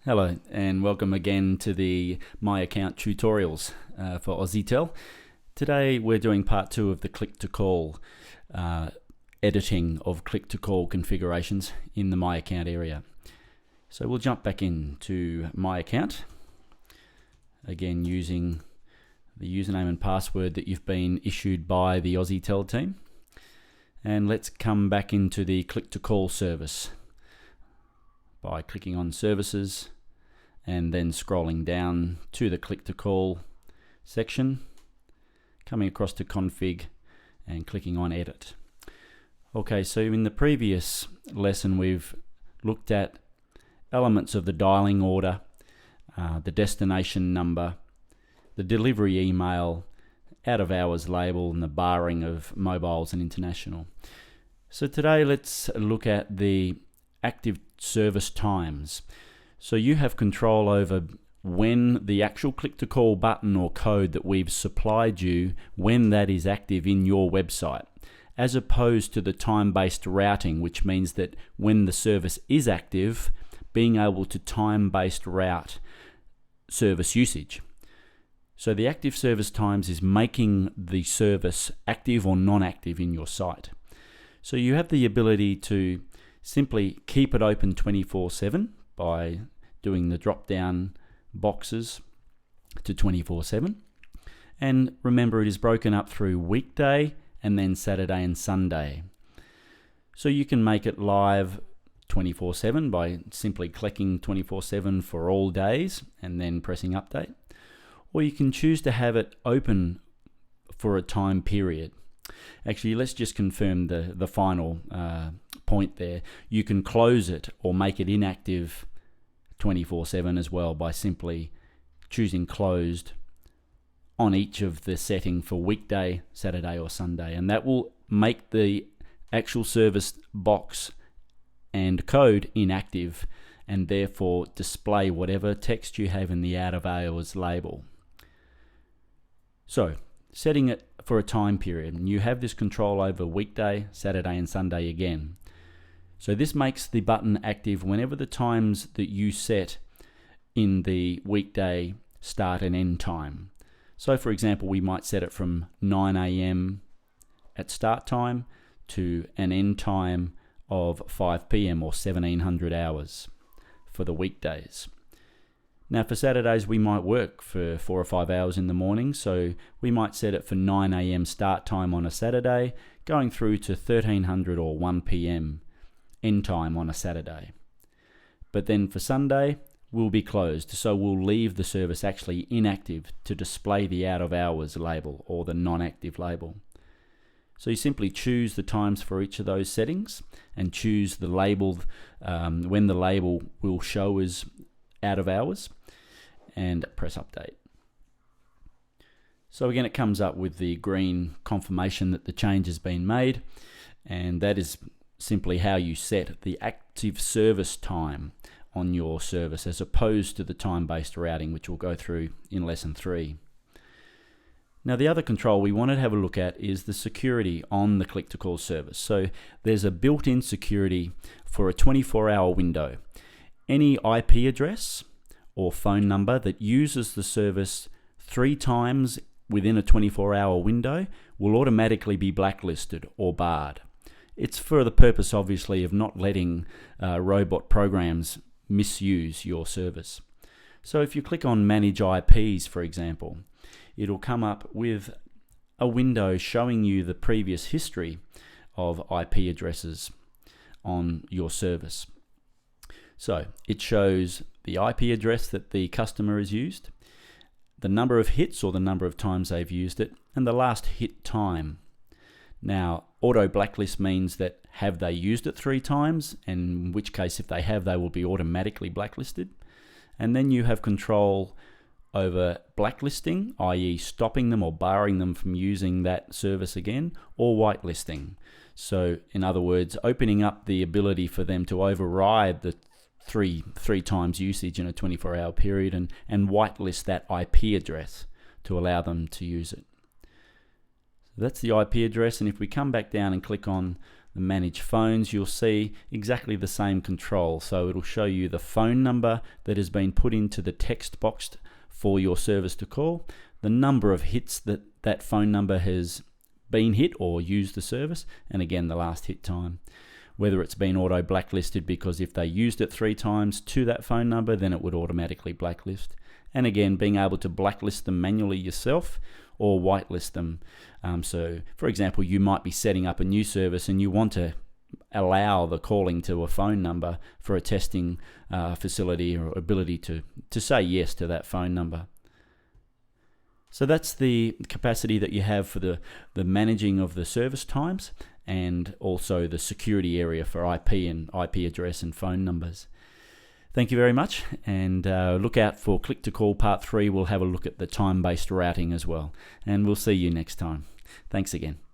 Hello and welcome again to the My Account tutorials for Aussietel. Today we're doing part 2 of the click-to-call editing of click-to-call configurations in the My Account area. So we'll jump back into My Account, again using the username and password that you've been issued by the Aussietel team. And let's come back into the click-to-call service by clicking on Services and then scrolling down to the click-to-call section, coming across to Config and clicking on Edit. Okay, so in the previous lesson we've looked at elements of the dialing order, the destination number, the delivery email, out of hours label, and the barring of mobiles and international. So today let's look at the active service times. So you have control over when the actual click-to-call button or code that we've supplied you, when that is active in your website, as opposed to the time-based routing, which means that when the service is active, being able to time-based route service usage. So the active service times is making the service active or non-active in your site. So you have the ability to simply keep it open 24/7 by doing the drop-down boxes to 24/7. And remember, it is broken up through weekday and then Saturday and Sunday. So you can make it live 24/7 by simply clicking 24/7 for all days and then pressing update. Or you can choose to have it open for a time period. Actually, let's just confirm the final point there. You can close it or make it inactive 24/7 as well by simply choosing closed on each of the setting for weekday, Saturday or Sunday, and that will make the actual service box and code inactive and therefore display whatever text you have in the out of hours label. So setting it for a time period, and you have this control over weekday, Saturday and Sunday again. So this makes the button active whenever the times that you set in the weekday start and end time. So for example, we might set it from 9 AM at start time to an end time of 5 PM or 1700 hours for the weekdays. Now for Saturdays we might work for 4 or 5 hours in the morning, so we might set it for 9 AM start time on a Saturday, going through to 1300 or 1 PM end time on a Saturday. But then for Sunday we'll be closed, so we'll leave the service actually inactive to display the out of hours label or the non-active label. So you simply choose the times for each of those settings and choose the label when the label will show as out of hours and press update. So again, it comes up with the green confirmation that the change has been made, and that is simply how you set the active service time on your service as opposed to the time-based routing, which we'll go through in lesson 3. Now the other control we want to have a look at is the security on the click-to-call service. So there's a built-in security for a 24-hour window. Any IP address or phone number that uses the service 3 times within a 24-hour window will automatically be blacklisted or barred. It's for the purpose, obviously, of not letting robot programs misuse your service. So if you click on Manage IPs, for example, it'll come up with a window showing you the previous history of IP addresses on your service. So it shows the IP address that the customer has used, the number of hits or the number of times they've used it, and the last hit time. Now, auto blacklist means that have they used it 3 times, in which case if they have, they will be automatically blacklisted. And then you have control over blacklisting, i.e. stopping them or barring them from using that service again, or whitelisting. So in other words, opening up the ability for them to override the three times usage in a 24-hour period and whitelist that IP address to allow them to use it. So that's the IP address, and if we come back down and click on the manage phones, you'll see exactly the same control. So it'll show you the phone number that has been put into the text box for your service to call, the number of hits that that phone number has been hit or used the service, and again the last hit time. Whether it's been auto blacklisted because if they used it 3 times to that phone number, then it would automatically blacklist. And again, being able to blacklist them manually yourself or whitelist them. So for example, you might be setting up a new service and you want to allow the calling to a phone number for a testing facility or ability to say yes to that phone number. So that's the capacity that you have for the managing of the service times, and also the security area for IP and IP address and phone numbers. Thank you very much, and look out for Click to Call Part 3. We'll have a look at the time-based routing as well, and we'll see you next time. Thanks again.